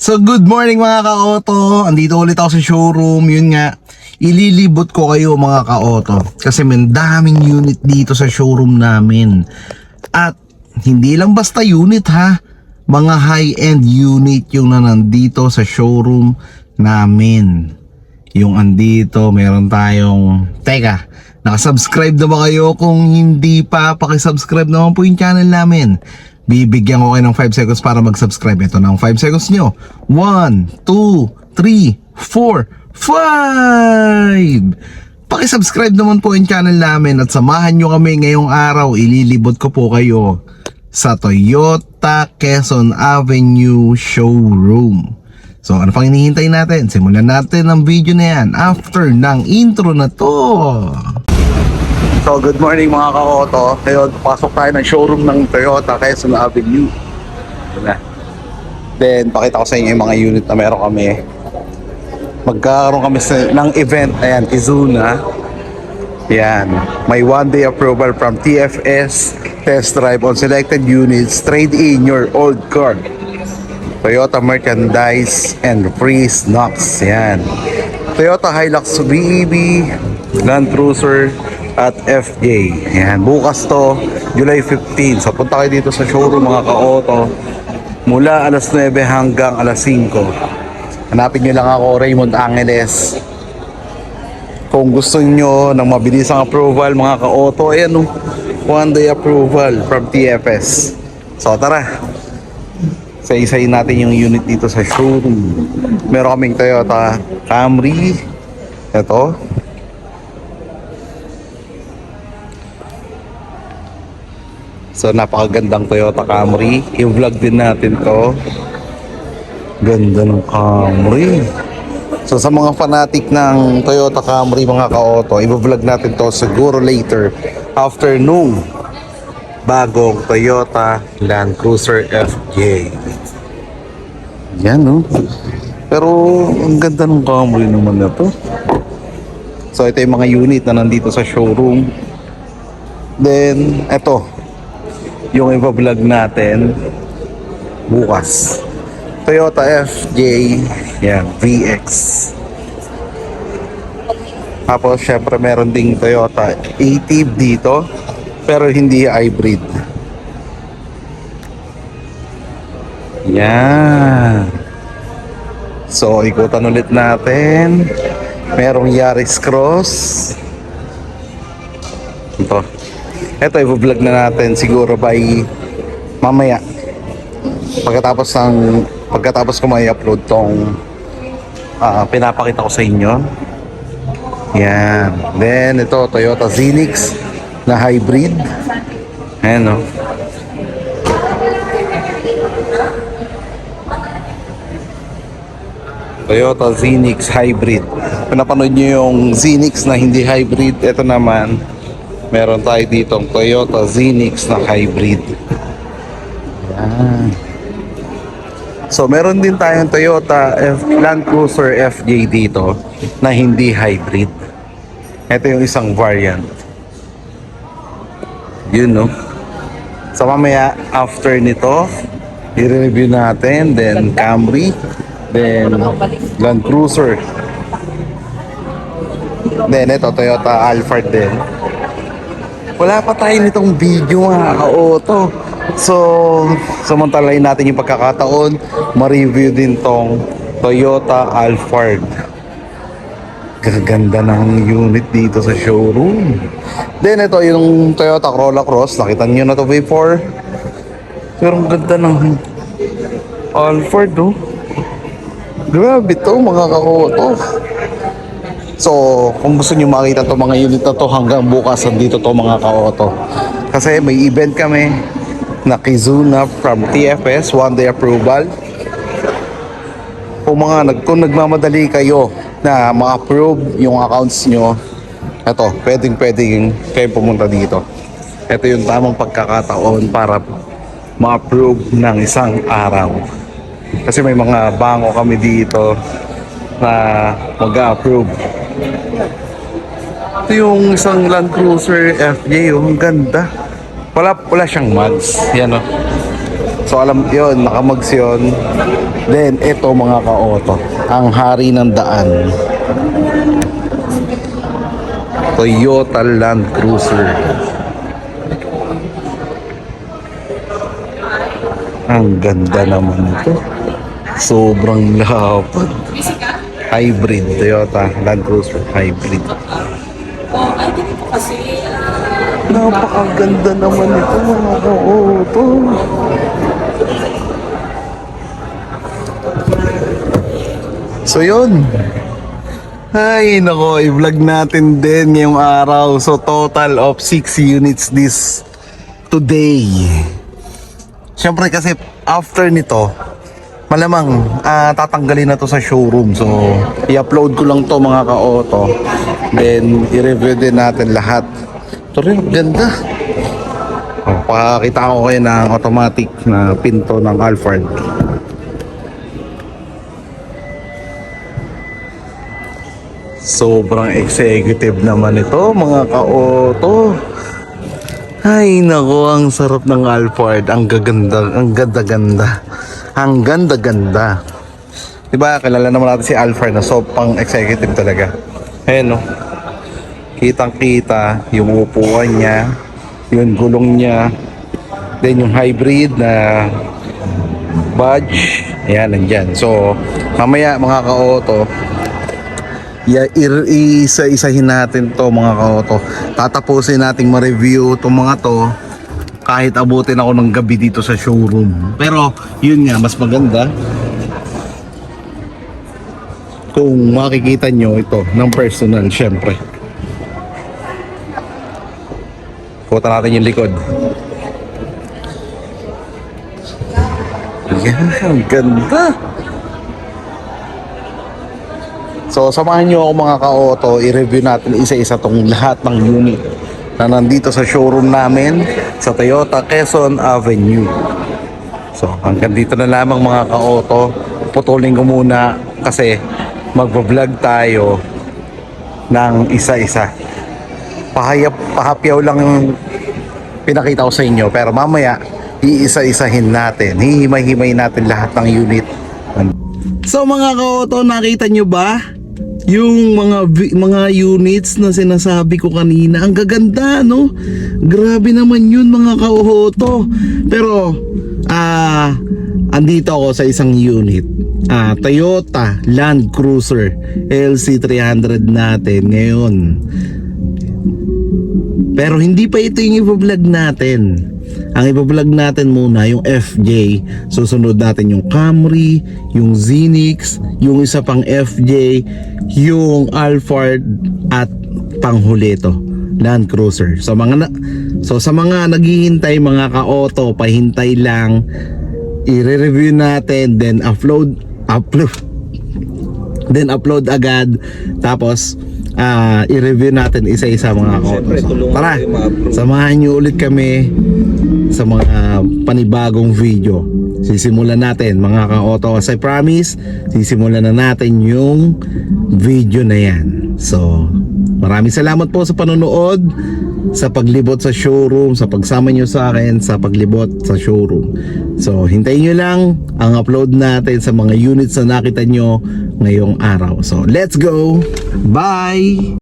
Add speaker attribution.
Speaker 1: So good morning mga ka-auto. Andito ulit ako sa showroom. Yun nga, ililibot ko kayo mga ka-auto kasi may daming unit dito sa showroom namin. At hindi lang basta unit ha, mga high-end unit yung nandito sa showroom namin. Yung andito, meron tayong, teka, nakasubscribe na ba kayo? Kung hindi pa, pakisubscribe naman po yung channel namin. Bibigyan ko kayo ng 5 seconds para mag-subscribe. Ito na ang 5 seconds nyo. 1, 2, 3, 4, 5. Pakisubscribe naman po yung channel namin at samahan nyo kami ngayong araw. Ililibot ko po kayo sa Toyota Quezon Avenue Showroom. So ano pang hinihintay natin? Simulan natin ang video na yan after ng intro na to. So good morning mga ka-auto. Ngayon pasok tayo ng showroom ng Toyota Quezon Avenue. Then pakita ko sa inyo yung mga unit na meron kami. Magkakaroon kami ng event. Ayan, Kizuna. Yan, may 1-day approval from TFS. Test drive on selected units. Trade in your old car. Toyota merchandise and free snacks. Yan, Toyota Hilux BEV, Land Cruiser at FJ. Yan, bukas to, July 15. So punta kayo dito sa showroom mga ka-auto mula alas 9 hanggang alas 5. Hanapin nyo lang ako, Raymond Angeles. Kung gusto nyo ng mabilisang approval mga ka-auto, ayan o, 1-day approval from TFS. So tara, isa-isayin natin yung unit dito sa showroom. Meron kaming Toyota Camry. Ito, so napakagandang Toyota Camry. I-vlog din natin to. Ganda ng Camry. So sa mga fanatic ng Toyota Camry mga ka-auto, i-vlog natin to siguro later afternoon. Bagong Toyota Land Cruiser FJ. Yan no. Pero ang ganda ng Camry naman na to. So ito yung mga unit na nandito sa showroom. Then ito yung i-vlog natin bukas. Toyota FJ, yan, VX. Tapos syempre meron ding Toyota Active dito, pero hindi hybrid. Yan. So ikutan ulit natin. Merong Yaris Cross. Ito i-vlog na natin siguro by mamaya. Pagkatapos ko may upload tong pinapakita ko sa inyo. Yan. Then ito Toyota Zenix na hybrid. Ayan o. Toyota Zenix hybrid. Pinapanood nyo yung Zenix na hindi hybrid. Ito naman, meron tayo ditong Toyota Zenix na hybrid. Yan. So meron din tayong Toyota Land Cruiser FJ dito na hindi hybrid. Ito yung isang variant. Yun no. So mamaya after nito, i-review natin. Then Camry, then Land Cruiser, then ito Toyota Alphard din. Wala pa tayo nitong video mga ka-auto. So samantalahin natin yung pagkakataon, ma-review din tong Toyota Alphard. Gaganda ng unit dito sa showroom. Then ito yung Toyota Corolla Cross. Nakita nyo na to before. Pero ang ganda ng Alphard oh. Grabe to mga ka-auto. So kung gusto nyo makita to mga unit na to hanggang bukas dito to mga ka-auto. Kasi may event kami na Kizuna from TFS, 1-day approval. Kung nagmamadali kayo na ma-approve yung accounts nyo, ito, pwedeng kayo pumunta dito. Ito yung tamang pagkakataon para ma-approve ng isang araw. Kasi may mga bango kami dito na mag-approve. Ito yung isang Land Cruiser FJ, oh, ang ganda. Wala siyang mags. Yan o. So alam yun, nakamags yun. Then ito mga ka-auto, ang hari ng daan, Toyota Land Cruiser. Ang ganda naman ito. Sobrang lapad. Hybrid, Toyota Land Cruiser Hybrid.
Speaker 2: Ay, ganito kasi.
Speaker 1: Napakaganda naman ito mga ka-auto. So yun. Ay nako, i-vlog natin din ngayong araw. So total of 6 units this today. Siyempre kasi after nito, malamang tatanggalin na to sa showroom. So i-upload ko lang to mga ka-auto. Then i-review din natin lahat. Ito rin, ganda. Pakakita ko kayo ng automatic na pinto ng Alphard. Sobrang executive naman ito mga ka-auto. Ay nako, ang sarap ng Alphard. Ang gaganda, ang ganda-ganda. Ang ganda-ganda. Diba, kilala naman natin si Alphard na so pang executive talaga. Ayan no. Kitang-kita yung upuan niya, yung gulong niya, then yung hybrid na badge, ayan, nandyan. So, mamaya mga ka-auto, isa-isahin natin to mga ka-auto. Tatapusin nating ma-review itong mga to kahit abutin ako ng gabi dito sa showroom. Pero, yun nga, mas maganda kung makikita nyo ito ng personal, syempre. Kuha natin yung likod. Yan, ang ganda. So, samahan nyo ako mga ka-auto. I-review natin isa-isa tong lahat ng unit na nandito sa showroom namin sa Toyota Quezon Avenue. So, hanggang dito na lamang mga ka-auto. Putulin ko muna kasi magbablog tayo ng isa-isa. Pahapyaw lang yung pinakita ko sa inyo, pero mamaya iisa-isahin natin, hihimay-himay natin lahat ng unit. So mga ka-auto, nakita nyo ba yung mga units na sinasabi ko kanina? Ang gaganda, no? Grabe naman yun mga ka-auto. Pero andito ako sa isang unit, Toyota Land Cruiser LC300 natin ngayon. Pero hindi pa ito yung i-vlog natin. Ang i-vlog natin muna yung FJ. Susunod natin yung Camry, yung Zenix, yung isa pang FJ, yung Alphard, at panghuli ito, Land Cruiser. So sa mga naghihintay mga ka-auto, pahintay lang. I-review natin, then upload agad. Tapos i-review natin isa-isa mga ka-auto. Tara, samahan nyo ulit kami sa mga panibagong video. Sisimulan natin mga ka-auto. As I promise, sisimulan na natin yung video na yan. So, maraming salamat po sa panonood, sa paglibot sa showroom, sa pagsama nyo sa akin sa paglibot sa showroom. So, hintayin nyo lang ang upload natin sa mga units na nakita nyo ngayong araw. So, let's go! Bye!